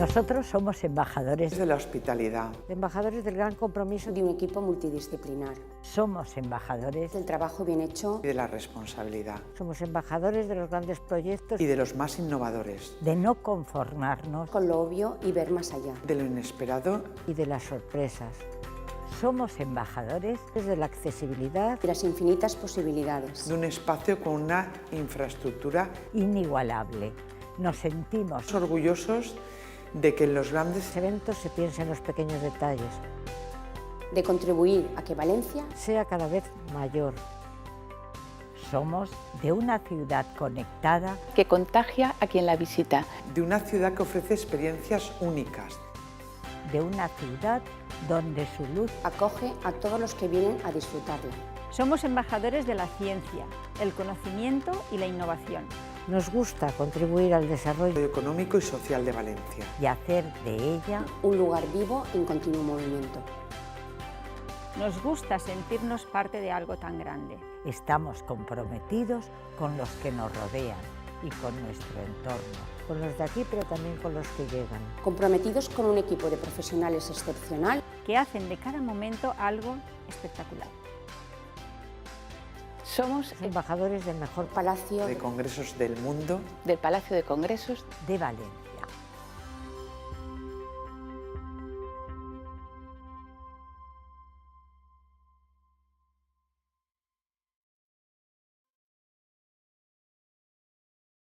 Nosotros somos embajadores de la hospitalidad, embajadores del gran compromiso de un equipo multidisciplinar. Somos embajadores del trabajo bien hecho y de la responsabilidad, somos embajadores de los grandes proyectos y de los más innovadores, de no conformarnos con lo obvio y ver más allá. de lo inesperado y de las sorpresas. Somos embajadores de la accesibilidad De las infinitas posibilidades. de un espacio con una infraestructura. inigualable. Nos sentimos Orgullosos de que en los grandes eventos se piensa en los pequeños detalles, De contribuir a que Valencia sea cada vez mayor. Somos de una ciudad conectada que contagia a quien la visita. de una ciudad que ofrece experiencias únicas, de una ciudad donde su luz acoge a todos los que vienen a disfrutarla. Somos embajadores de la ciencia, el conocimiento y la innovación. nos gusta contribuir al desarrollo económico y social de Valencia. y hacer de ella Un lugar vivo en continuo movimiento. Nos gusta sentirnos parte de algo tan grande. estamos comprometidos con los que nos rodean y con nuestro entorno, con los de aquí pero también con los que llegan. Comprometidos con un equipo de profesionales excepcional Que hacen de cada momento algo espectacular. Somos Embajadores del mejor palacio De congresos del mundo del Palacio de Congresos de Valencia.